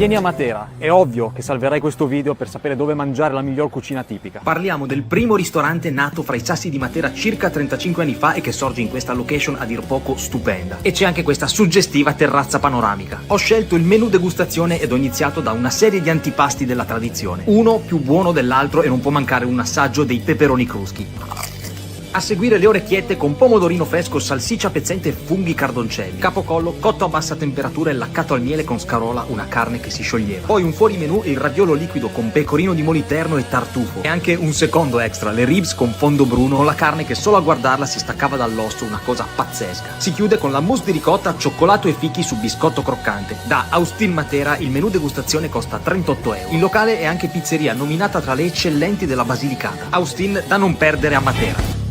Vieni a Matera, è ovvio che salverai questo video per sapere dove mangiare la miglior cucina tipica. Parliamo del primo ristorante nato fra i sassi di Matera circa 35 anni fa e che sorge in questa location a dir poco stupenda. E c'è anche questa suggestiva terrazza panoramica. Ho scelto il menù degustazione ed ho iniziato da una serie di antipasti della tradizione. Uno più buono dell'altro e non può mancare un assaggio dei peperoni cruschi. A seguire le orecchiette con pomodorino fresco, salsiccia pezzente e funghi cardoncelli. Capocollo cotto a bassa temperatura e laccato al miele con scarola, una carne che si scioglieva. Poi un fuorimenù, il raviolo liquido con pecorino di moliterno e tartufo. E anche un secondo extra, le ribs con fondo bruno, con la carne che solo a guardarla si staccava dall'osso, una cosa pazzesca. Si chiude con la mousse di ricotta, cioccolato e fichi su biscotto croccante. Da Austin Matera il menù degustazione costa 38 euro. Il locale è anche pizzeria, nominata tra le eccellenti della Basilicata. Austin da non perdere a Matera.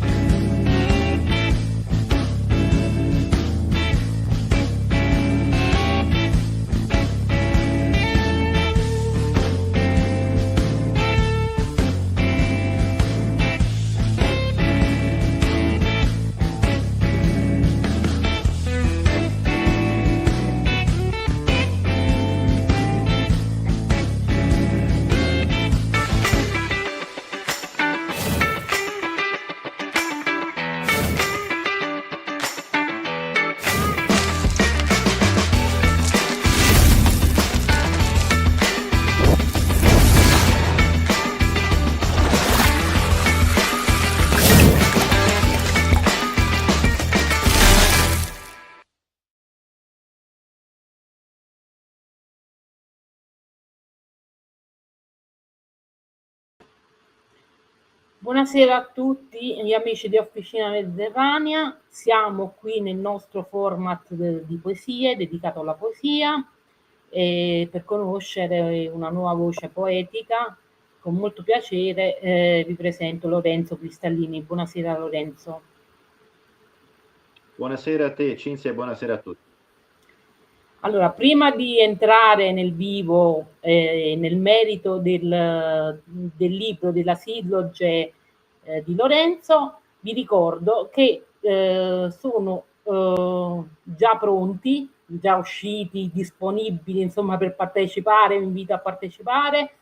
Buonasera a tutti gli amici di Officina Mediterranea, siamo qui nel nostro format di poesie, dedicato alla poesia, e per conoscere una nuova voce poetica, con molto piacere vi presento Lorenzo Cristallini. Buonasera Lorenzo. Buonasera a te Cinzia e buonasera a tutti. Allora, prima di entrare nel vivo, nel merito del libro della Silloge di Lorenzo, vi ricordo che sono già pronti, già usciti, disponibili, insomma, per partecipare, vi invito a partecipare,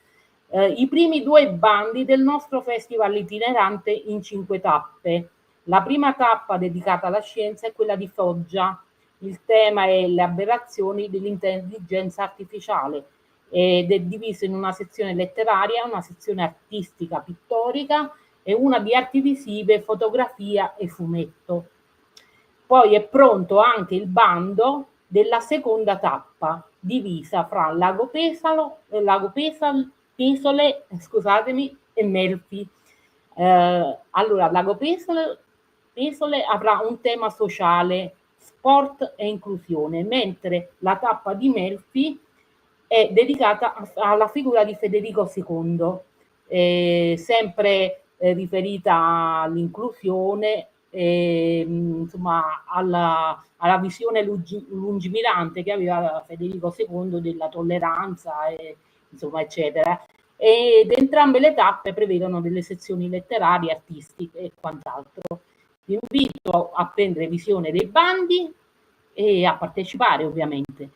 i primi 2 bandi del nostro festival itinerante in 5 tappe. La prima tappa dedicata alla scienza è quella di Foggia. Il tema è le aberrazioni dell'intelligenza artificiale ed è diviso in una sezione letteraria, una sezione artistica, pittorica e una di arti visive, fotografia e fumetto. Poi è pronto anche il bando della seconda tappa, divisa fra Lago Pesole, scusatemi, e Melfi. Allora, Lago Pesole avrà un tema sociale, sport e inclusione, mentre la tappa di Melfi è dedicata alla figura di Federico II, sempre riferita all'inclusione, insomma alla visione lungimirante che aveva Federico II della tolleranza, insomma, eccetera. Ed entrambe le tappe prevedono delle sezioni letterarie, artistiche e quant'altro. Vi invito a prendere visione dei bandi e a partecipare, ovviamente.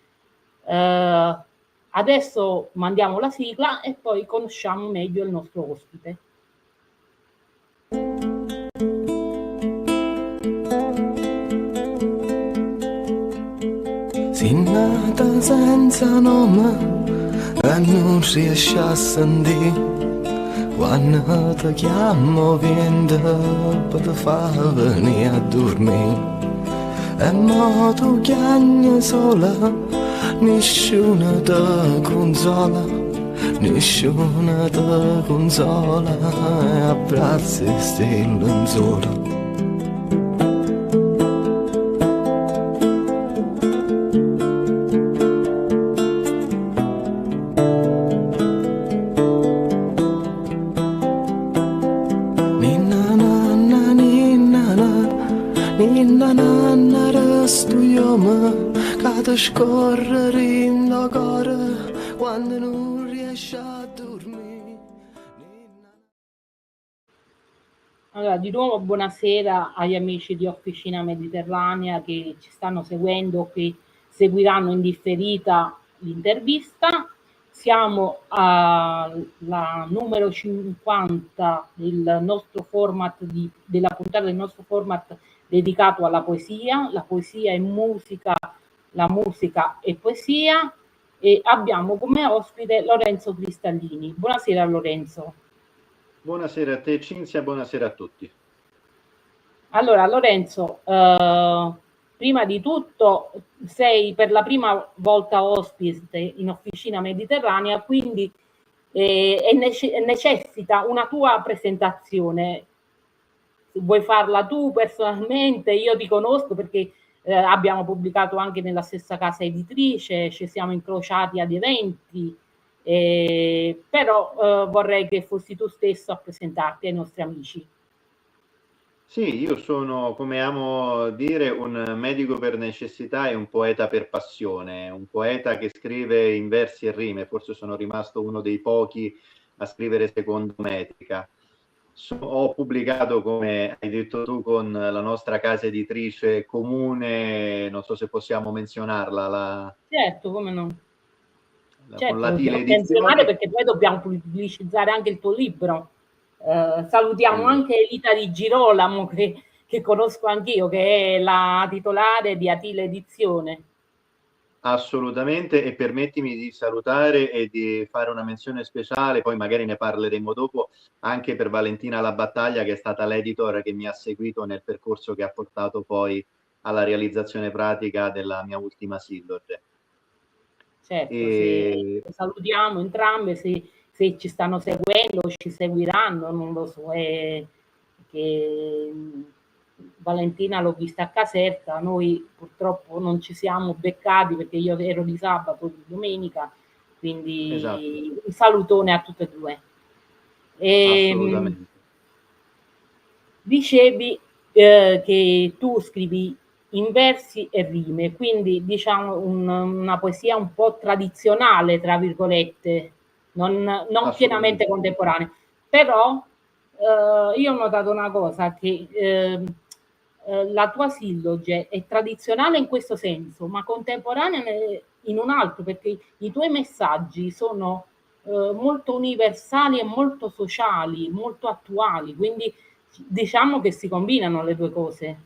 Adesso mandiamo la sigla e poi conosciamo meglio il nostro ospite. Sei nata senza nome e non riesci a sentire. Quando ti chiamo vieni per te far venire a dormire. E mo tu chiami sola, nessuno ti consola, nessuno ti consola, e abbracci stai lenzuola. Scorrere in la cara quando non riesci a dormire. Allora, di nuovo buonasera agli amici di Officina Mediterranea che ci stanno seguendo, che seguiranno in differita l'intervista. siamo alla numero 50 del nostro format della puntata del nostro format dedicato alla poesia. La poesia è musica, la musica è poesia, e abbiamo come ospite Lorenzo Cristallini. Buonasera Lorenzo. Buonasera a te Cinzia, buonasera a tutti. Allora Lorenzo, prima di tutto sei per la prima volta ospite in Officina Mediterranea, quindi necessita una tua presentazione. Vuoi farla tu personalmente? Io ti conosco perché abbiamo pubblicato anche nella stessa casa editrice, ci siamo incrociati ad eventi, però vorrei che fossi tu stesso a presentarti ai nostri amici. Sì, io sono, come amo dire, un medico per necessità e un poeta per passione, un poeta che scrive in versi e rime, forse sono rimasto uno dei pochi a scrivere secondo metrica. Ho pubblicato, come hai detto tu, con la nostra casa editrice comune, non so se possiamo menzionarla, Certo, come no? con Certo, la Tile possiamo menzionare Edizioni. perché poi dobbiamo pubblicizzare anche il tuo libro. Salutiamo anche Elita Di Girolamo che conosco anch'io, che è la titolare di Atile Edizione. Assolutamente, e permettimi di salutare e di fare una menzione speciale, poi magari ne parleremo dopo, anche per Valentina La Battaglia, che è stata l'editor che mi ha seguito nel percorso che ha portato poi alla realizzazione pratica della mia ultima silloge. Certo, E salutiamo entrambe, se ci stanno seguendo o ci seguiranno, non lo so, che Valentina l'ho vista a Caserta, noi purtroppo non ci siamo beccati perché io ero di sabato, di domenica, esatto, quindi un salutone a tutte e due. assolutamente. Dicevi che tu scrivi in versi e rime, quindi diciamo una poesia un po' tradizionale, tra virgolette, non pienamente Assolutamente. contemporanea. Però io ho notato una cosa, che la tua silloge è tradizionale in questo senso, ma contemporanea in un altro, perché i tuoi messaggi sono molto universali e molto sociali, molto attuali, quindi diciamo che si combinano le due cose.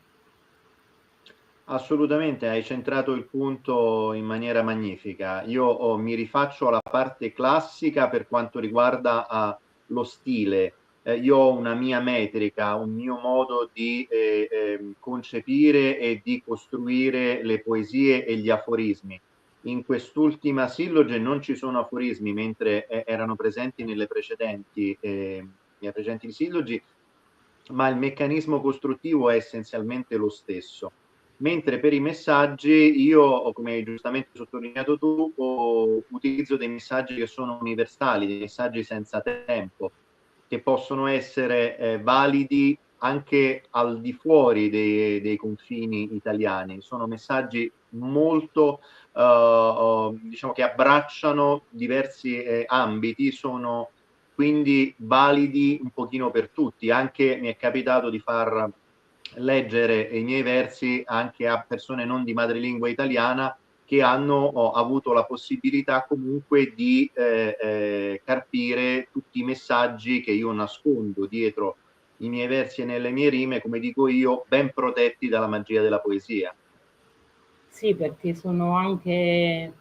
Assolutamente, hai centrato il punto in maniera magnifica. Io mi rifaccio alla parte classica per quanto riguarda lo stile. Io ho una mia metrica, un mio modo di concepire e di costruire le poesie e gli aforismi. In quest'ultima silloge non ci sono aforismi, mentre erano presenti nelle precedenti sillogi, ma il meccanismo costruttivo è essenzialmente lo stesso. Mentre per i messaggi io, come hai giustamente sottolineato tu, utilizzo dei messaggi che sono universali, dei messaggi senza tempo, che possono essere validi anche al di fuori dei confini italiani. Sono messaggi molto, diciamo, che abbracciano diversi ambiti, sono quindi validi un pochino per tutti. Anche mi è capitato di far leggere i miei versi anche a persone non di madrelingua italiana che hanno avuto la possibilità comunque di carpire tutti i messaggi che io nascondo dietro i miei versi e nelle mie rime, come dico io, ben protetti dalla magia della poesia. Sì, perché sono anche,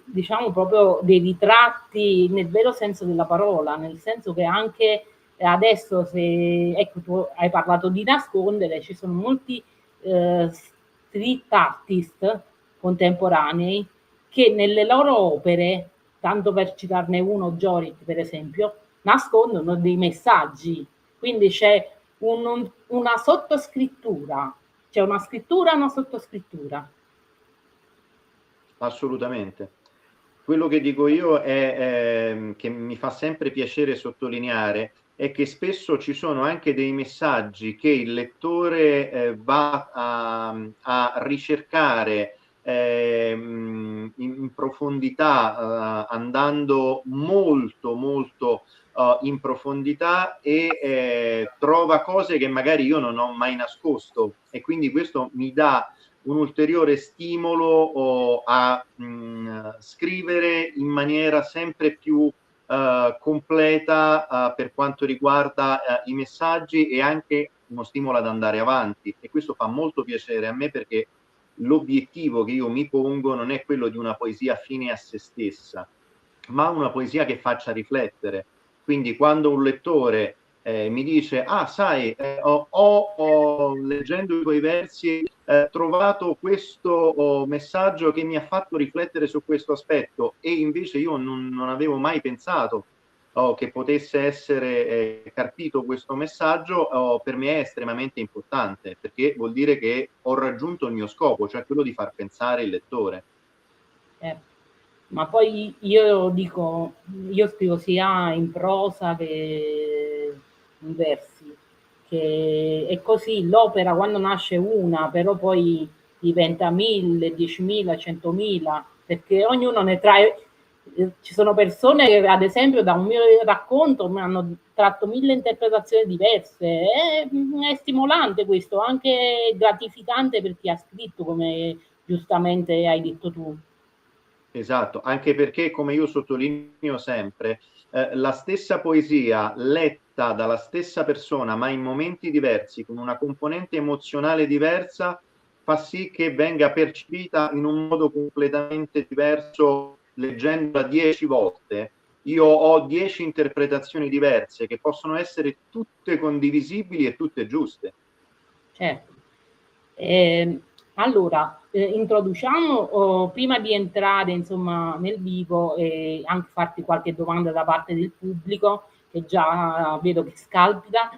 diciamo, proprio dei ritratti nel vero senso della parola, nel senso che anche adesso, se ecco, tu hai parlato di nascondere, ci sono molti street artist contemporanei che nelle loro opere, tanto per citarne uno, Jorit per esempio, nascondono dei messaggi, quindi c'è una sottoscrittura, c'è una scrittura e una sottoscrittura. Assolutamente. Quello che dico io è che mi fa sempre piacere sottolineare è che spesso ci sono anche dei messaggi che il lettore va a ricercare in profondità, andando molto in profondità e trova cose che magari io non ho mai nascosto, e quindi questo mi dà un ulteriore stimolo a scrivere in maniera sempre più completa per quanto riguarda i messaggi, e anche uno stimolo ad andare avanti, e questo fa molto piacere a me, perché l'obiettivo che io mi pongo non è quello di una poesia fine a se stessa, ma una poesia che faccia riflettere. Quindi quando un lettore mi dice sai, leggendo i tuoi versi trovato questo messaggio che mi ha fatto riflettere su questo aspetto, e invece io non avevo mai pensato che potesse essere carpito questo messaggio, per me è estremamente importante, perché vuol dire che ho raggiunto il mio scopo, cioè quello di far pensare il lettore. Ma poi io dico, io scrivo sia in prosa che in versi, che è così, l'opera quando nasce una, però poi diventa 1000, 10.000, 100.000, perché ognuno ne trae. Ci sono persone che, ad esempio, da un mio racconto mi hanno tratto 1000 interpretazioni diverse. È stimolante questo, anche gratificante per chi ha scritto, come giustamente hai detto tu. Esatto, anche perché, come io sottolineo sempre, la stessa poesia letta dalla stessa persona, ma in momenti diversi, con una componente emozionale diversa, fa sì che venga percepita in un modo completamente diverso leggendola 10 volte. Io ho 10 interpretazioni diverse che possono essere tutte condivisibili e tutte giuste. Certo. Allora, introduciamo, prima di entrare insomma nel vivo, e anche farti qualche domanda da parte del pubblico, che già vedo che scalpita,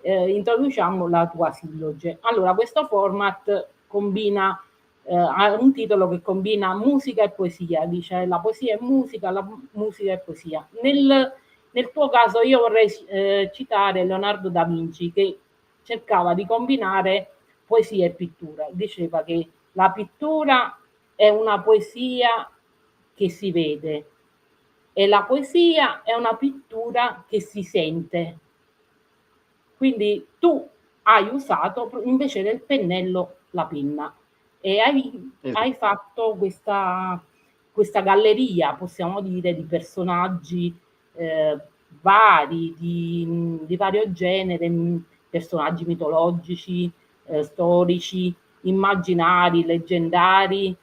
introduciamo la tua silloge. Allora, questo format combina, ha un titolo che combina musica e poesia, dice la poesia è musica, la musica è poesia. Nel tuo caso io vorrei citare Leonardo da Vinci, che cercava di combinare poesia e pittura. Diceva che la pittura è una poesia che si vede e la poesia è una pittura che si sente. Quindi tu hai usato invece del pennello la penna e hai fatto questa galleria, possiamo dire, di personaggi vari, di vario genere, personaggi mitologici, storici, immaginari, leggendari,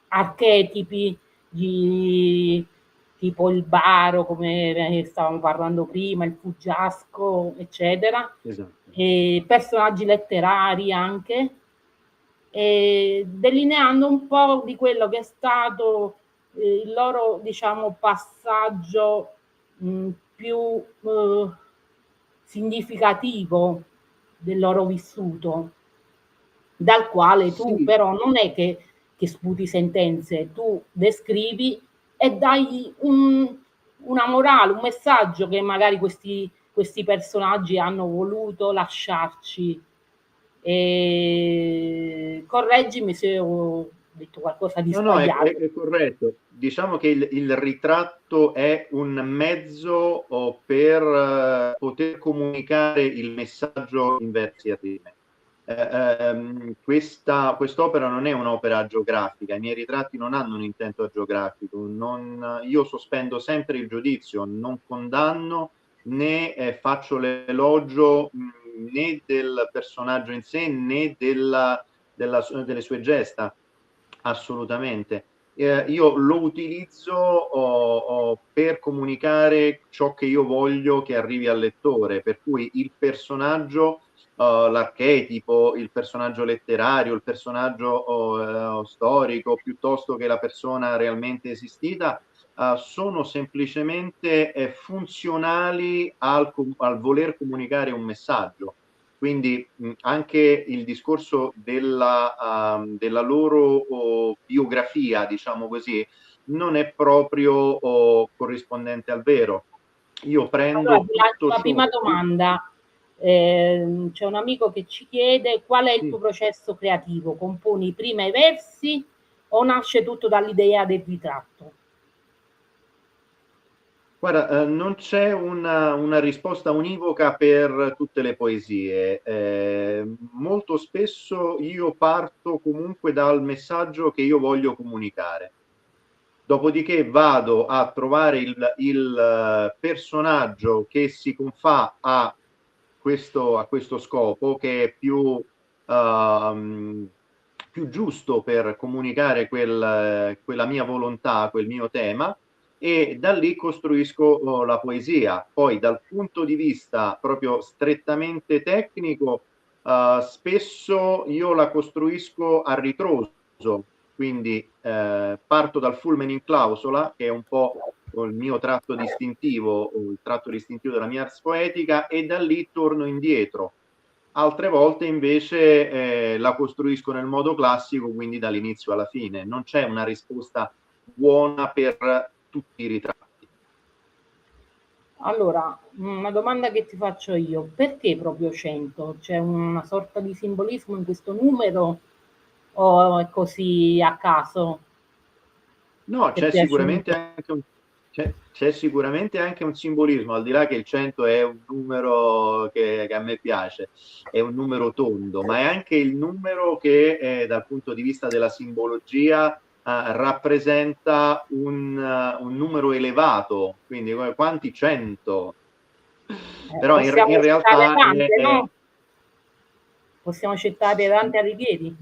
archetipi tipo il baro, come stavamo parlando prima, il fuggiasco, eccetera, Esatto. e personaggi letterari anche, e delineando un po' di quello che è stato il loro, diciamo, passaggio più significativo del loro vissuto, dal quale tu però non è che sputi sentenze, tu descrivi e dai una morale, un messaggio che magari questi personaggi hanno voluto lasciarci. E correggimi se ho detto qualcosa di sbagliato. No, è corretto. Diciamo che il ritratto è un mezzo per poter comunicare il messaggio in versi a rime. Quest'opera non è un'opera agiografica, i miei ritratti non hanno un intento agiografico, io sospendo sempre il giudizio, non condanno né faccio l'elogio né del personaggio in sé né delle sue gesta, assolutamente. Io lo utilizzo per comunicare ciò che io voglio che arrivi al lettore, per cui il personaggio, l'archetipo, il personaggio letterario, il personaggio storico, piuttosto che la persona realmente esistita, sono semplicemente funzionali al voler comunicare un messaggio. Quindi anche il discorso della loro biografia, diciamo così, non è proprio corrispondente al vero. Io prendo allora, tutto la ciò. prima domanda, c'è un amico che ci chiede qual è il tuo processo creativo, componi prima i versi o nasce tutto dall'idea del ritratto? Guarda, non c'è una risposta univoca per tutte le poesie. Molto spesso io parto comunque dal messaggio che io voglio comunicare. Dopodiché vado a trovare il personaggio che si confà a questo scopo, che è più giusto per comunicare quella mia volontà, quel mio tema, e da lì costruisco la poesia. Poi dal punto di vista proprio strettamente tecnico, spesso io la costruisco a ritroso, quindi parto dal fulmen in clausola, che è un po' il mio tratto distintivo, il tratto distintivo della mia ars poetica, e da lì torno indietro. Altre volte invece la costruisco nel modo classico, quindi dall'inizio alla fine. Non c'è una risposta buona per tutti i ritratti. Allora, una domanda che ti faccio io, perché proprio 100? C'è una sorta di simbolismo in questo numero o è così a caso? No, Ti è piaciuto? c'è sicuramente anche un simbolismo, al di là che il 100 è un numero che a me piace, è un numero tondo, ma è anche il numero che dal punto di vista della simbologia rappresenta un numero elevato, quindi quanti 100? Però Possiamo in citare realtà Dante, no? Possiamo citare Dante Alighieri.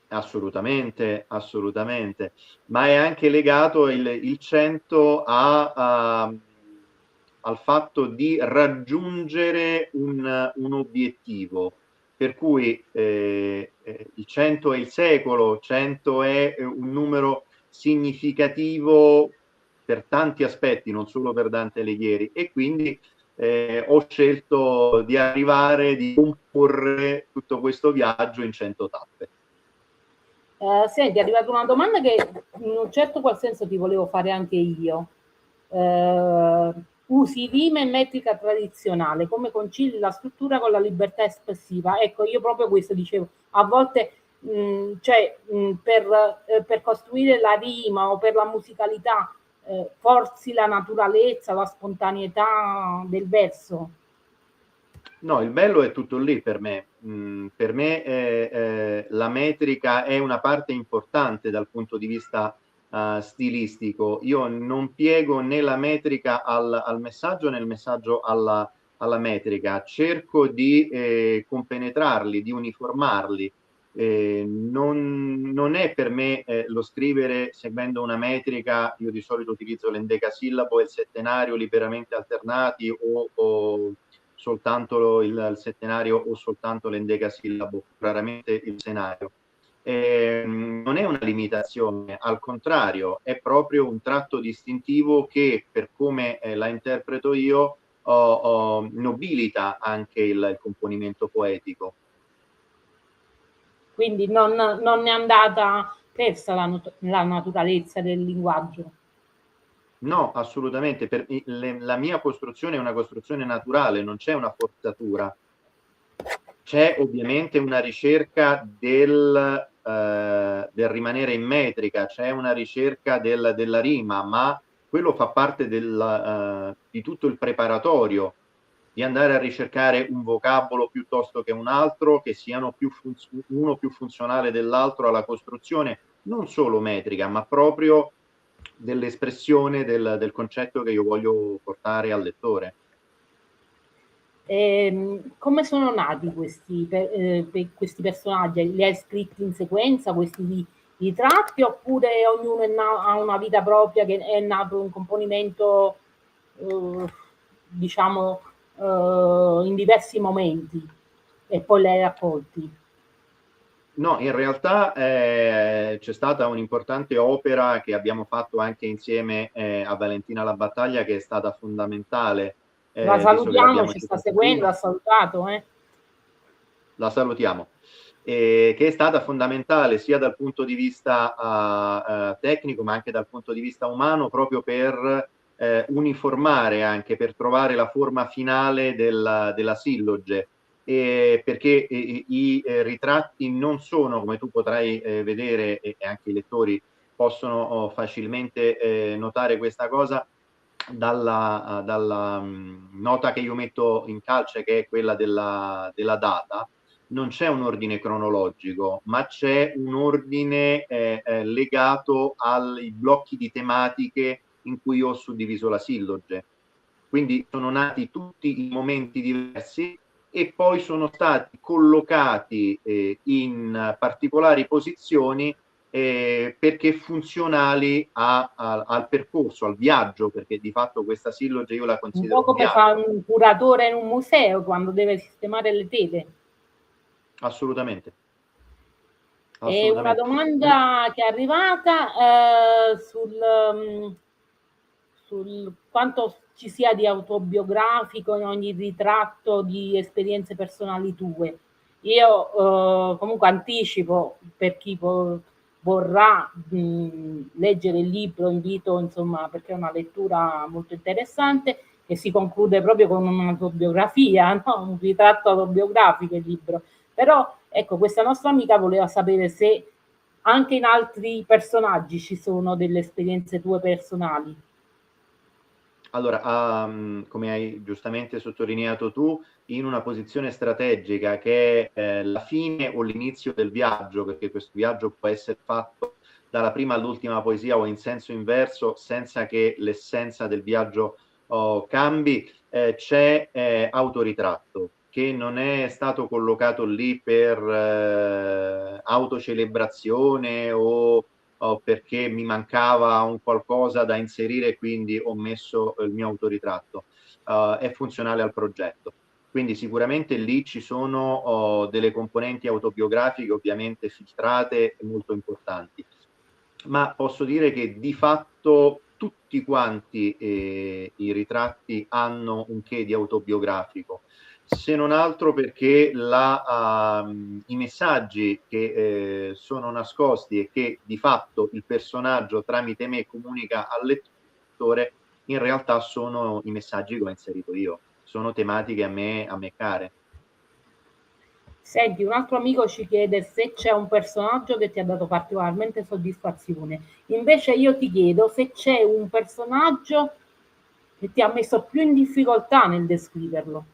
assolutamente, assolutamente, ma è anche legato il 100 al fatto di raggiungere un obiettivo, per cui il 100 è il secolo, 100 è un numero significativo per tanti aspetti, non solo per Dante Alighieri, e quindi ho scelto di arrivare, di comporre tutto questo viaggio in 100 tappe. Senti, è arrivata una domanda che in un certo qual senso ti volevo fare anche io. Usi rima e metrica tradizionale, come concili la struttura con la libertà espressiva? Ecco, io proprio questo dicevo, a volte per costruire la rima o per la musicalità forzi la naturalezza, la spontaneità del verso. No, il bello è tutto lì per me. Per me la metrica è una parte importante dal punto di vista stilistico. Io non piego né la metrica al messaggio né il messaggio alla metrica. Cerco di compenetrarli, di uniformarli. Non è per me lo scrivere seguendo una metrica. Io di solito utilizzo l'endecasillabo e il settenario liberamente alternati o soltanto il settenario o soltanto l'endecasillabo, raramente il senario. Non è una limitazione, al contrario, è proprio un tratto distintivo che, per come la interpreto io, nobilita anche il componimento poetico. Quindi non è andata persa la naturalezza del linguaggio. No, assolutamente. La mia costruzione è una costruzione naturale, non c'è una forzatura. C'è ovviamente una ricerca del rimanere in metrica, c'è una ricerca della rima, ma quello fa parte di tutto il preparatorio, di andare a ricercare un vocabolo piuttosto che un altro, che siano uno più funzionale dell'altro alla costruzione, non solo metrica, ma proprio dell'espressione del concetto che io voglio portare al lettore. Come sono nati questi personaggi? Li hai scritti in sequenza, questi ritratti, oppure ognuno ha una vita propria, che è nato un componimento, diciamo, in diversi momenti e poi li hai raccolti? No, in realtà c'è stata un'importante opera che abbiamo fatto anche insieme a Valentina La Battaglia, che è stata fondamentale. La salutiamo, ci sta seguendo, ha salutato. La salutiamo. Che è stata fondamentale sia dal punto di vista tecnico, ma anche dal punto di vista umano, proprio per uniformare, anche per trovare la forma finale della silloge. Perché i ritratti non sono, come tu potrai vedere, e anche i lettori possono facilmente notare questa cosa, dalla nota che io metto in calce, che è quella della data, non c'è un ordine cronologico, ma c'è un ordine legato ai blocchi di tematiche in cui ho suddiviso la silloge. Quindi sono nati tutti in momenti diversi e poi sono stati collocati in particolari posizioni perché funzionali al percorso, al viaggio, perché di fatto questa silloge io la Un considero po' un come fa viaggio. un curatore in un museo quando deve sistemare le tele. Assolutamente. E una Assolutamente. domanda che è arrivata sul quanto ci sia di autobiografico in ogni ritratto di esperienze personali tue. Io comunque anticipo per chi vorrà leggere il libro, invito insomma perché è una lettura molto interessante che si conclude proprio con un'autobiografia, no? Un ritratto autobiografico il libro. Però ecco, questa nostra amica voleva sapere se anche in altri personaggi ci sono delle esperienze tue personali. Allora, come hai giustamente sottolineato tu, in una posizione strategica che è la fine o l'inizio del viaggio, perché questo viaggio può essere fatto dalla prima all'ultima poesia o in senso inverso, senza che l'essenza del viaggio cambi, c'è autoritratto, che non è stato collocato lì per autocelebrazione o perché mi mancava un qualcosa da inserire e quindi ho messo il mio autoritratto. È funzionale al progetto. Quindi sicuramente lì ci sono delle componenti autobiografiche ovviamente filtrate e molto importanti, ma posso dire che di fatto tutti quanti i ritratti hanno un che di autobiografico, se non altro perché i messaggi che sono nascosti e che di fatto il personaggio tramite me comunica al lettore, in realtà sono i messaggi che ho inserito io, sono tematiche a me care. Senti, un altro amico ci chiede se c'è un personaggio che ti ha dato particolarmente soddisfazione. Invece io ti chiedo se c'è un personaggio che ti ha messo più in difficoltà nel descriverlo.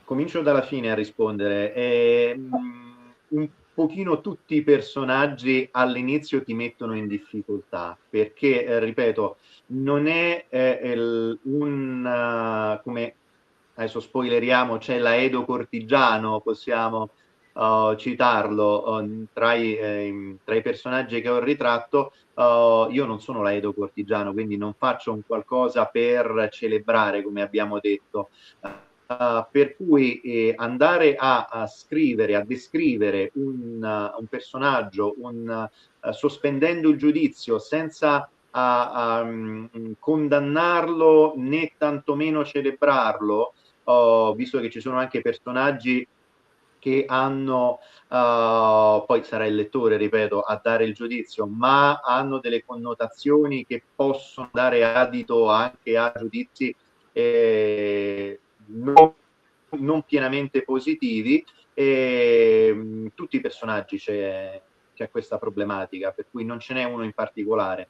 Comincio dalla fine a rispondere. Un pochino tutti i personaggi all'inizio ti mettono in difficoltà perché, ripeto, non è come adesso spoileriamo, c'è l'Aedo Cortigiano, possiamo citarlo tra i personaggi che ho ritratto. Io non sono l'Aedo Cortigiano, quindi non faccio un qualcosa per celebrare, come abbiamo detto. Per cui andare a scrivere, a descrivere un personaggio, sospendendo il giudizio senza condannarlo né tantomeno celebrarlo, visto che ci sono anche personaggi che hanno, poi sarà il lettore, ripeto, a dare il giudizio, ma hanno delle connotazioni che possono dare adito anche a giudizi non pienamente positivi. Tutti i personaggi c'è questa problematica, per cui non ce n'è uno in particolare.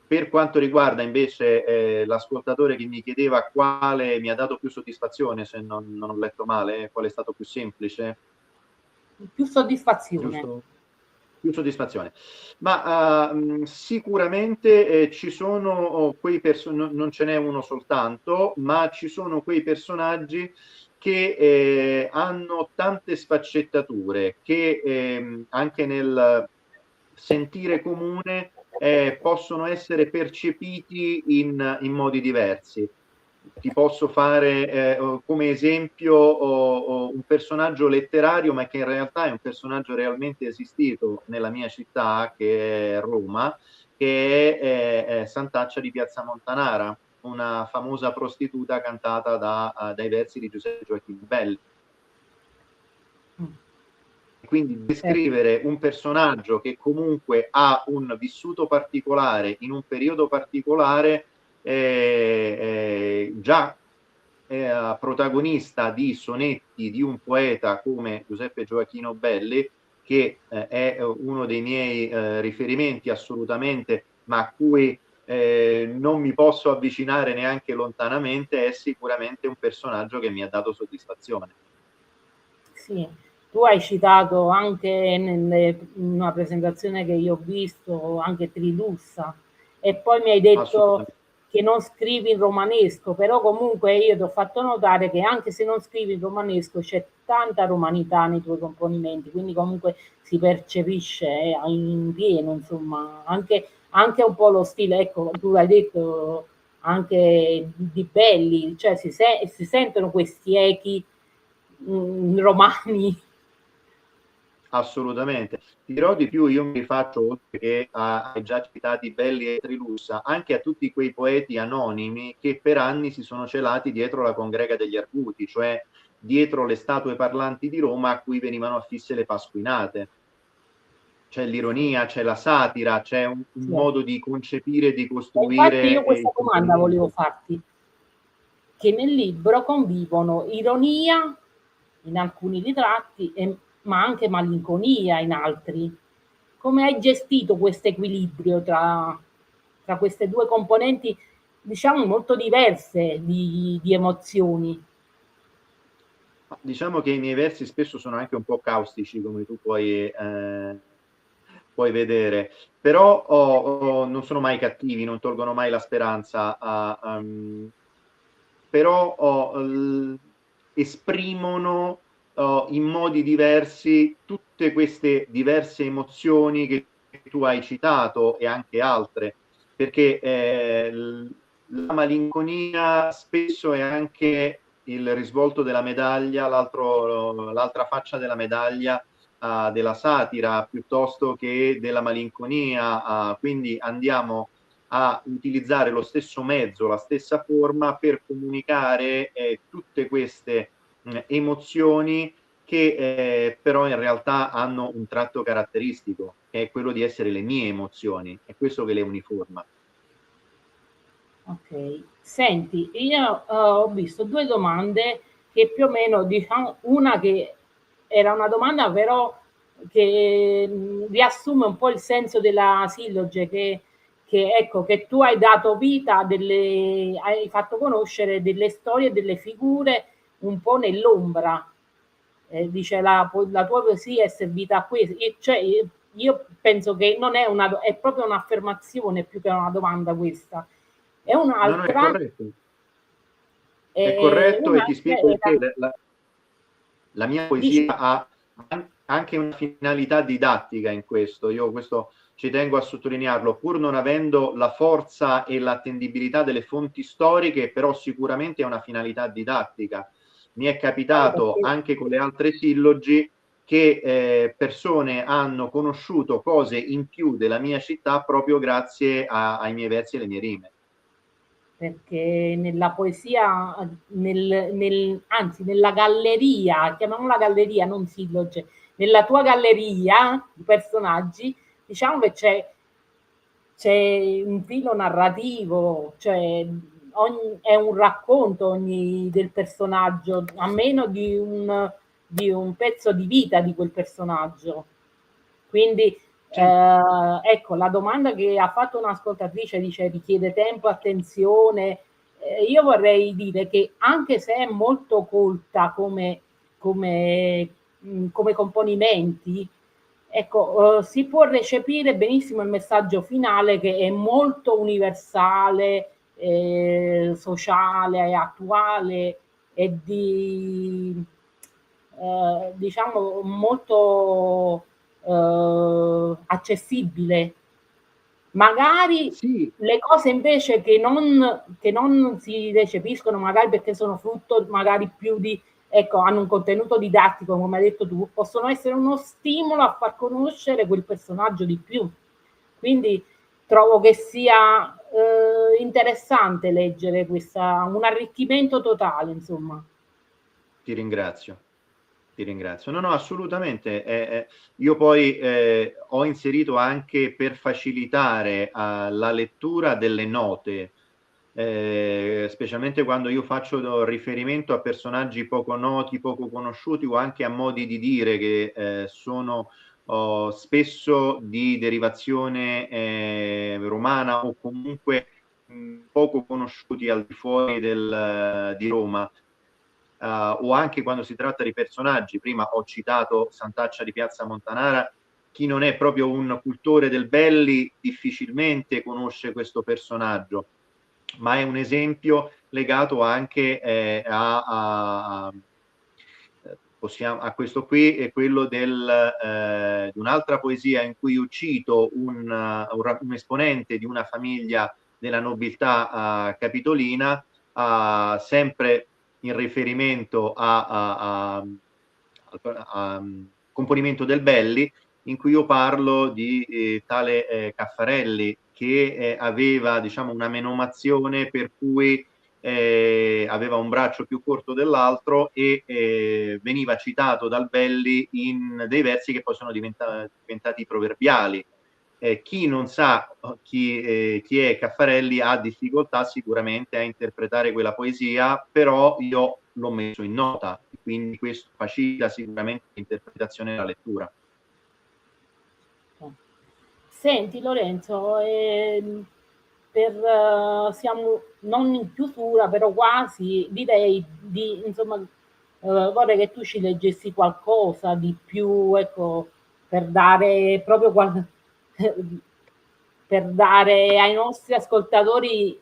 Per quanto riguarda invece l'ascoltatore che mi chiedeva quale mi ha dato più soddisfazione, se non ho letto male, quale è stato più semplice? Più soddisfazione. Giusto? Più soddisfazione. Ma sicuramente ci sono quei personaggi, non ce n'è uno soltanto, ma ci sono quei personaggi che hanno tante sfaccettature, che anche nel sentire comune possono essere percepiti in modi diversi. Ti posso fare come esempio un personaggio letterario, ma che in realtà è un personaggio realmente esistito nella mia città, che è Roma, che è Sant'Accia di Piazza Montanara, una famosa prostituta cantata dai versi di Giuseppe Gioacchino Belli. Quindi descrivere un personaggio che comunque ha un vissuto particolare in un periodo particolare, già protagonista di sonetti di un poeta come Giuseppe Gioacchino Belli, che è uno dei miei riferimenti assolutamente, ma a cui non mi posso avvicinare neanche lontanamente, è sicuramente un personaggio che mi ha dato soddisfazione. Sì, tu hai citato anche in una presentazione che io ho visto, anche Trilussa, e poi mi hai detto Assolutamente. che non scrivi in romanesco, però comunque io ti ho fatto notare che anche se non scrivi in romanesco c'è tanta romanità nei tuoi componimenti, quindi comunque si percepisce in pieno, insomma, anche un po' lo stile, ecco, tu hai detto anche di Belli, cioè si sentono questi echi romani. Assolutamente. Ti dirò di più, io mi rifaccio, oltre che ai già citati Belli e Trilussa, anche a tutti quei poeti anonimi che per anni si sono celati dietro la congrega degli Arguti, cioè dietro le statue parlanti di Roma a cui venivano affisse le pasquinate. C'è l'ironia, c'è la satira, c'è un Sì. modo di concepire e di E infatti io costruire questa il domanda volevo componimento. farti, che nel libro convivono ironia in alcuni ritratti, ma anche malinconia in altri. Come hai gestito questo equilibrio tra queste due componenti, diciamo, molto diverse di emozioni? Diciamo che i miei versi spesso sono anche un po' caustici, come tu puoi vedere, però non sono mai cattivi, non tolgono mai la speranza, però esprimono in modi diversi tutte queste diverse emozioni che tu hai citato e anche altre, perché la malinconia spesso è anche il risvolto della medaglia, l'altra faccia della medaglia della satira piuttosto che della malinconia, quindi andiamo a utilizzare lo stesso mezzo, la stessa forma per comunicare tutte queste emozioni che però in realtà hanno un tratto caratteristico, che è quello di essere le mie emozioni, è questo che le uniforma. Ok, senti, io ho visto due domande che più o meno, diciamo, una che era una domanda però che riassume un po' il senso della silloge ecco, che tu hai dato vita a hai fatto conoscere delle storie, delle figure un po' nell'ombra. Dice la tua poesia è servita a questo, cioè io penso che non è è proprio un'affermazione più che una domanda questa. E No, no, un'altra, è corretto e ti un'altra spiego era, perché la mia dici, poesia ha anche una finalità didattica in questo, io questo ci tengo a sottolinearlo, pur non avendo la forza e l'attendibilità delle fonti storiche, però sicuramente ha una finalità didattica. Mi è capitato perché anche con le altre sillogi che persone hanno conosciuto cose in più della mia città proprio grazie ai miei versi e alle mie rime. perché nella poesia, anzi nella galleria, chiamiamola galleria, non silloge, nella tua galleria di personaggi, diciamo che c'è un filo narrativo, cioè è un racconto ogni del personaggio, a meno di un pezzo di vita di quel personaggio. Quindi Sì, ecco, la domanda che ha fatto un'ascoltatrice dice richiede tempo, attenzione. Io vorrei dire che anche se è molto colta come componimenti, ecco, si può recepire benissimo il messaggio finale che è molto universale, sociale, attuale e diciamo molto accessibile. Magari sì, le cose invece che non si recepiscono, magari perché sono frutto magari più di, ecco, hanno un contenuto didattico, come hai detto tu, possono essere uno stimolo a far conoscere quel personaggio di più. Quindi trovo che sia interessante leggere un arricchimento totale, insomma. ti ringrazio. Ti ringrazio. No, no, assolutamente. Io poi ho inserito anche per facilitare la lettura delle note, specialmente quando io faccio riferimento a personaggi poco noti, poco conosciuti o anche a modi di dire che sono spesso di derivazione romana o comunque poco conosciuti al di fuori di Roma. O anche quando si tratta di personaggi, prima ho citato Sant'Accia di Piazza Montanara, chi non è proprio un cultore del Belli difficilmente conosce questo personaggio, ma è un esempio legato anche a questo qui, è quello di un'altra poesia in cui io cito un esponente di una famiglia della nobiltà capitolina, sempre in riferimento a componimento del Belli, in cui io parlo di tale Caffarelli che aveva, diciamo, una menomazione per cui aveva un braccio più corto dell'altro e veniva citato dal Belli in dei versi che poi sono diventati proverbiali. Chi non sa chi è Caffarelli ha difficoltà sicuramente a interpretare quella poesia, però io l'ho messo in nota, quindi questo facilita sicuramente l'interpretazione e la lettura. Senti Lorenzo, siamo non in chiusura, però quasi, direi di, insomma, vorrei che tu ci leggessi qualcosa di più, ecco, per dare proprio per dare ai nostri ascoltatori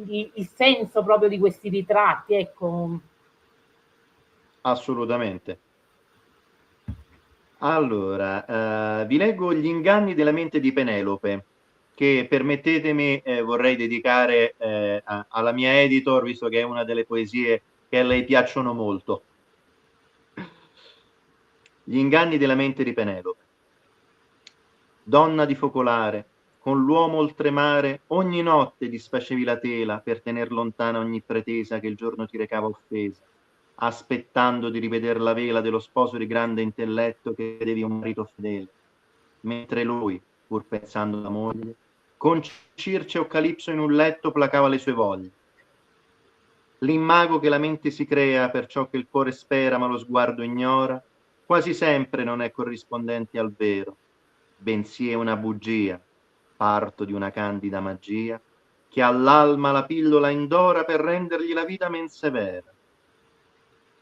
il senso proprio di questi ritratti, ecco. Assolutamente. Allora, vi leggo Gli inganni della mente di Penelope, che permettetemi vorrei dedicare alla mia editor, visto che è una delle poesie che a lei piacciono molto. Gli inganni della mente di Penelope. Donna di focolare, con l'uomo oltremare, ogni notte disfacevi la tela per tener lontana ogni pretesa che il giorno ti recava offesa, aspettando di riveder la vela dello sposo di grande intelletto che vedevi un marito fedele, mentre lui, pur pensando alla moglie, con Circe o Calipso in un letto placava le sue voglie. L'immago che la mente si crea per ciò che il cuore spera ma lo sguardo ignora, quasi sempre non è corrispondente al vero, bensì è una bugia, parto di una candida magia, che all'alma la pillola indora per rendergli la vita men severa.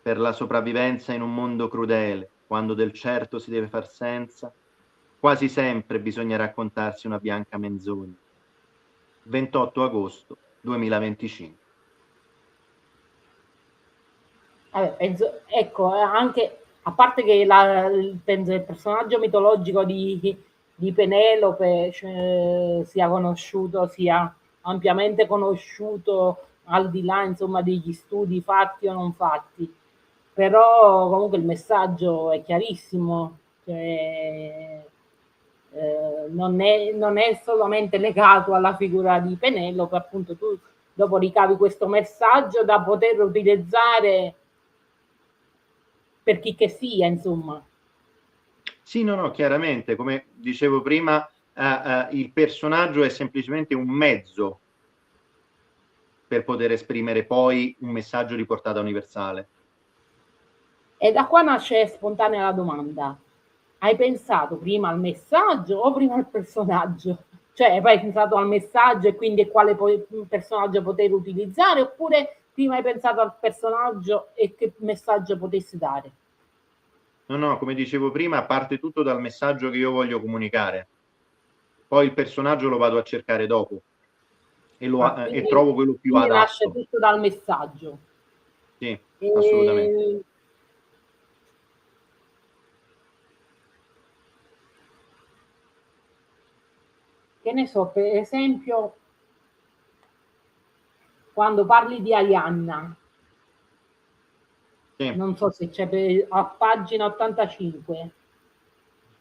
Per la sopravvivenza in un mondo crudele, quando del certo si deve far senza, quasi sempre bisogna raccontarsi una bianca menzogna. 28 agosto 2025. Vabbè, penso, ecco, anche a parte che penso il personaggio mitologico di Penelope sia conosciuto, sia ampiamente conosciuto al di là, insomma, degli studi fatti o non fatti, però comunque il messaggio è chiarissimo, cioè, non è solamente legato alla figura di Penelope, appunto tu dopo ricavi questo messaggio da poter utilizzare per chi che sia, insomma. Sì, no, chiaramente, come dicevo prima, il personaggio è semplicemente un mezzo per poter esprimere poi un messaggio di portata universale. E da qua nasce spontanea la domanda: hai pensato prima al messaggio o prima al personaggio? Cioè, hai pensato al messaggio e quindi quale personaggio poter utilizzare, oppure prima hai pensato al personaggio e che messaggio potessi dare? No, come dicevo prima, parte tutto dal messaggio che io voglio comunicare. Poi il personaggio lo vado a cercare dopo e trovo quello più quindi adatto. Nasce tutto dal messaggio. Sì, assolutamente. Che ne so, per esempio, quando parli di Arianna, Sì. non so se c'è a pagina 85.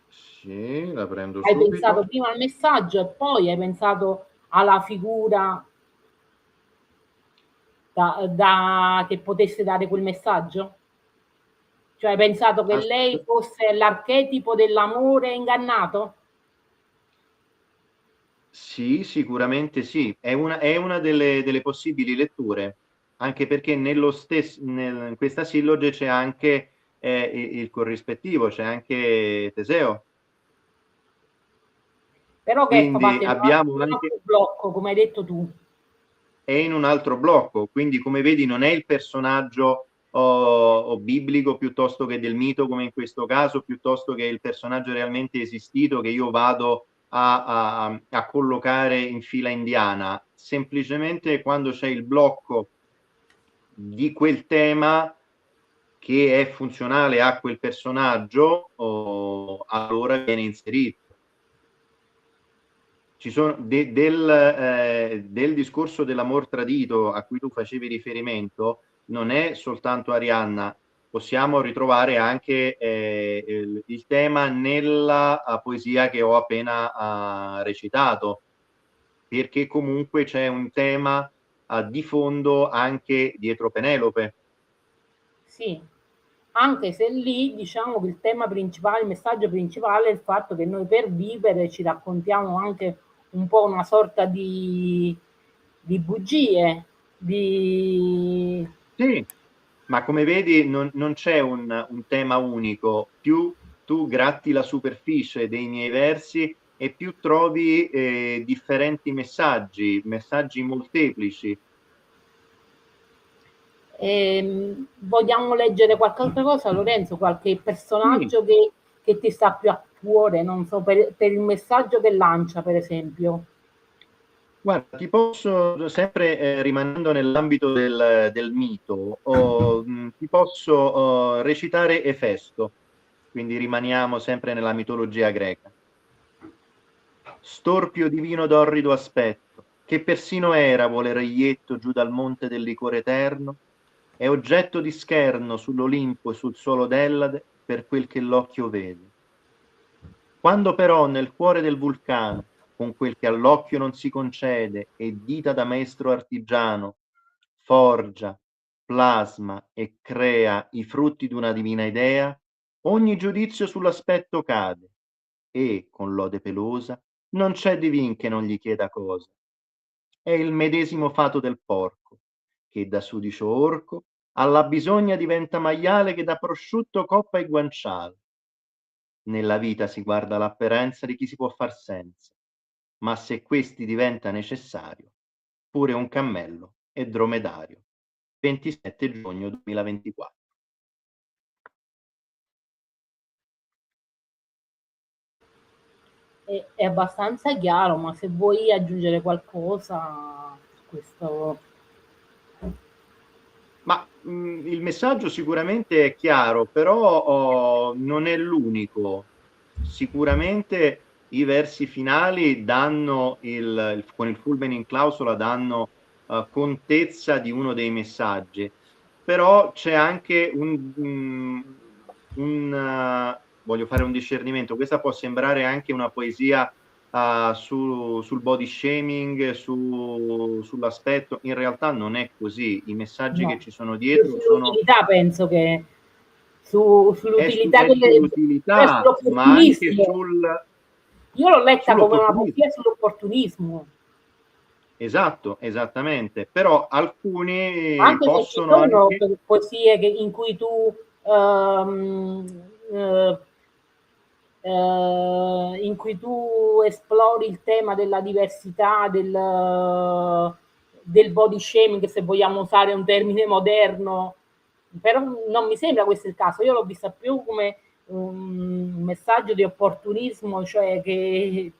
Sì, la prendo Hai subito. pensato prima al messaggio e poi hai pensato alla figura che potesse dare quel messaggio? Cioè hai pensato che lei fosse l'archetipo dell'amore ingannato? Sì, sicuramente sì, è una delle possibili letture, anche perché in questa silloge c'è anche il corrispettivo, c'è anche Teseo, Però che fa Quindi parte di abbiamo un anche... altro blocco, come hai detto tu. è in un altro blocco, quindi come vedi non è il personaggio o biblico piuttosto che del mito come in questo caso, piuttosto che il personaggio realmente esistito che io vado a collocare in fila indiana. Semplicemente quando c'è il blocco di quel tema che è funzionale a quel personaggio, allora viene inserito. Ci sono del discorso dell'amor tradito a cui tu facevi riferimento, non è soltanto Arianna, possiamo ritrovare anche il tema nella poesia che ho appena recitato, perché comunque c'è un tema di fondo anche dietro Penelope. Sì, anche se lì diciamo che il tema principale, il messaggio principale è il fatto che noi per vivere ci raccontiamo anche un po' una sorta di bugie, di... Sì, ma come vedi non c'è un tema unico, più tu gratti la superficie dei miei versi e più trovi differenti messaggi molteplici. Vogliamo leggere qualche altra cosa, Lorenzo? Qualche Sì, personaggio che ti sta più a cuore, non so, per il messaggio che lancia, per esempio. guarda, ti posso, sempre rimanendo nell'ambito del mito, ti posso recitare Efesto, quindi rimaniamo sempre nella mitologia greca. Storpio divino d'orrido aspetto, che persino era vuole reietto giù dal monte del licore eterno, è oggetto di scherno sull'Olimpo e sul suolo d'Ellade per quel che l'occhio vede. Quando però nel cuore del vulcano, con quel che all'occhio non si concede e dita da maestro artigiano, forgia, plasma e crea i frutti d'una divina idea, ogni giudizio sull'aspetto cade e, con lode pelosa, non c'è divin che non gli chieda cosa. È il medesimo fato del porco, che da sudicio orco alla bisogna diventa maiale che da prosciutto coppa e guanciale. Nella vita si guarda l'apparenza di chi si può far senza, ma se questi diventa necessario, pure un cammello è dromedario. 27 giugno 2024. È abbastanza chiaro, ma se vuoi aggiungere qualcosa su questo... Ma il messaggio sicuramente è chiaro, però non è l'unico. Sicuramente i versi finali danno con il fulmen in clausola danno contezza di uno dei messaggi, però c'è anche voglio fare un discernimento, questa può sembrare anche una poesia sul body shaming, sull'aspetto, in realtà non è così, i messaggi che No, ci sono io dietro sono sull'utilità penso che sull'utilità è cioè sull'utilità, ma anche sull'opportunismo. Io l'ho letta come una sull'opportunismo. poesia sull'opportunismo, Esatto, esattamente, però alcuni anche se ci possono sono anche... poesie in cui tu eh, in cui tu esplori il tema della diversità, del body shaming, se vogliamo usare un termine moderno, però non mi sembra questo il caso. Io l'ho vista più come un messaggio di opportunismo, cioè che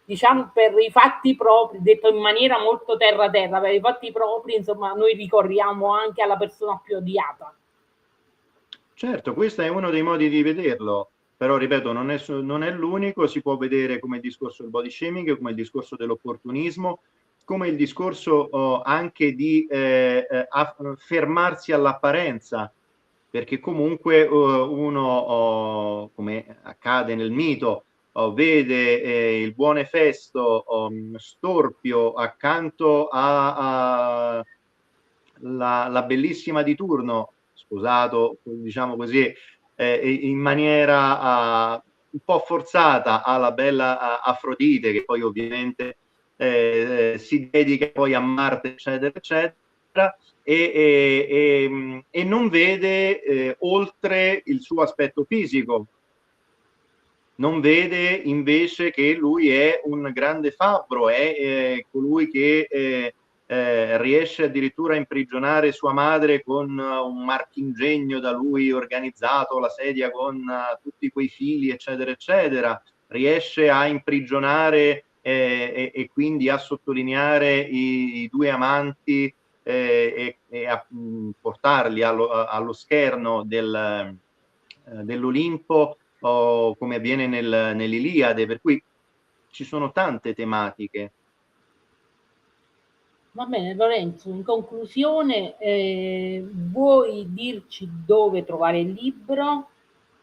diciamo, per i fatti propri, detto in maniera molto terra-terra, per i fatti propri, insomma, noi ricorriamo anche alla persona più odiata. Certo, questo è uno dei modi di vederlo, però ripeto, non è l'unico, si può vedere come il discorso del body shaming, come il discorso dell'opportunismo, come il discorso anche di fermarsi all'apparenza, perché comunque uno, come accade nel mito, vede il buon Efesto storpio accanto a la bellissima di turno, sposato, diciamo così, in maniera un po' forzata alla bella Afrodite, che poi ovviamente si dedica poi a Marte, eccetera, eccetera, e non vede oltre il suo aspetto fisico. non vede invece che lui è un grande fabbro, è colui che riesce addirittura a imprigionare sua madre con un marchingegno da lui organizzato, la sedia con tutti quei fili, eccetera, eccetera, riesce a imprigionare e quindi a sottolineare i due amanti e a portarli allo scherno dell'Olimpo, come avviene nell'Iliade, per cui ci sono tante tematiche. Va bene, Lorenzo, in conclusione, vuoi dirci dove trovare il libro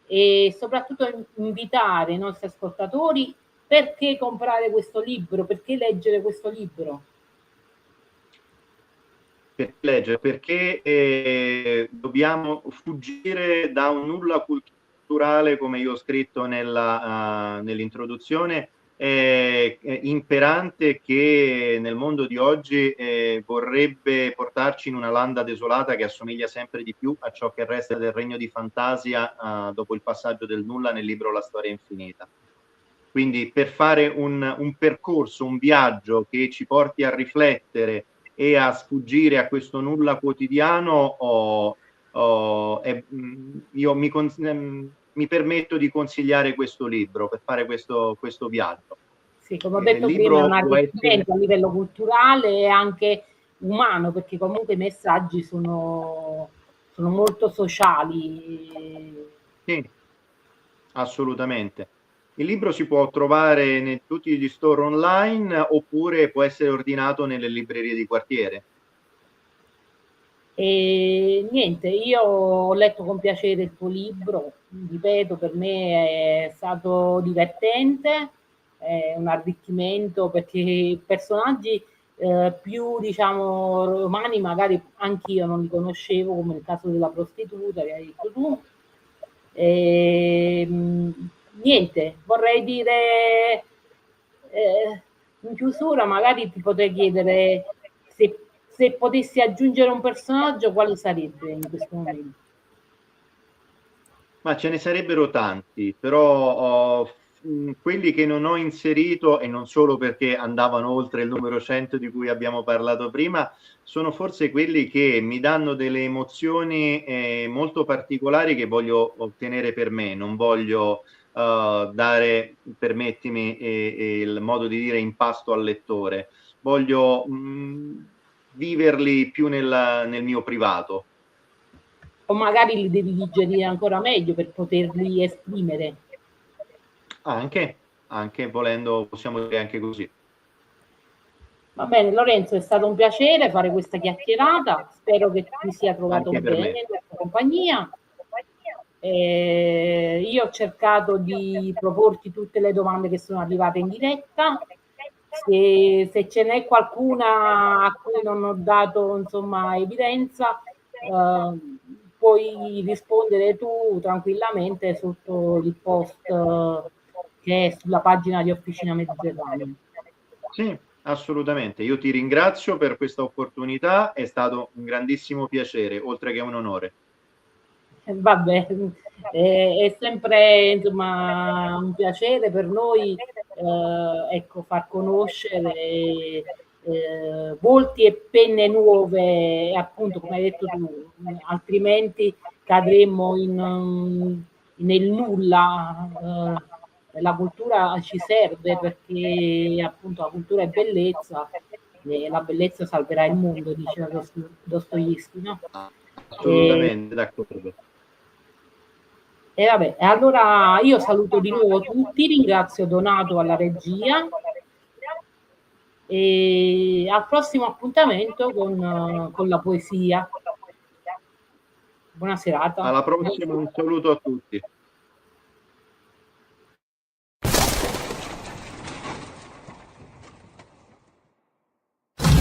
e soprattutto invitare i nostri ascoltatori perché comprare questo libro, perché leggere questo libro? Per leggere, perché dobbiamo fuggire da un nulla culturale, come io ho scritto nell'introduzione, imperante, che nel mondo di oggi vorrebbe portarci in una landa desolata che assomiglia sempre di più a ciò che resta del regno di fantasia dopo il passaggio del nulla nel libro La storia infinita. Quindi per fare un percorso, un viaggio che ci porti a riflettere e a sfuggire a questo nulla quotidiano, io mi permetto di consigliare questo libro per fare questo viaggio. Sì, come ho detto prima, è un arricchimento a livello culturale e anche umano, perché comunque i messaggi sono molto sociali. Sì, assolutamente. Il libro si può trovare in tutti gli store online oppure può essere ordinato nelle librerie di quartiere. E niente, io ho letto con piacere il tuo libro, ripeto, per me è stato divertente, è un arricchimento perché i personaggi più, diciamo, romani magari anch'io non li conoscevo, come nel caso della prostituta che hai detto tu. Niente, vorrei dire in chiusura magari ti potrei chiedere se potessi aggiungere un personaggio, quale sarebbe in questo momento? Ma ce ne sarebbero tanti, però quelli che non ho inserito, e non solo perché andavano oltre il numero 100 di cui abbiamo parlato prima, sono forse quelli che mi danno delle emozioni molto particolari che voglio ottenere per me, non voglio dare, permettimi il modo di dire, in pasto al lettore, voglio viverli più nel mio privato. O magari li devi digerire ancora meglio per poterli esprimere. Anche volendo, possiamo dire anche così. Va bene, Lorenzo, è stato un piacere fare questa chiacchierata, spero che ti sia trovato bene nella tua compagnia. Io ho cercato di proporti tutte le domande che sono arrivate in diretta. Se ce n'è qualcuna a cui non ho dato, insomma, evidenza, puoi rispondere tu tranquillamente sotto il post che è sulla pagina di Officina Mediterranea. Sì, assolutamente. Io ti ringrazio per questa opportunità, è stato un grandissimo piacere, oltre che un onore. Vabbè, è sempre, insomma, un piacere per noi ecco, far conoscere volti e penne nuove, appunto, come hai detto tu, altrimenti cadremmo nel nulla. La cultura ci serve perché appunto la cultura è bellezza e la bellezza salverà il mondo, diceva Dostoevskij, no? Assolutamente, d'accordo. E vabbè, allora io saluto di nuovo tutti, ringrazio Donato alla regia e al prossimo appuntamento con la poesia. Buona serata. Alla prossima, un saluto a tutti.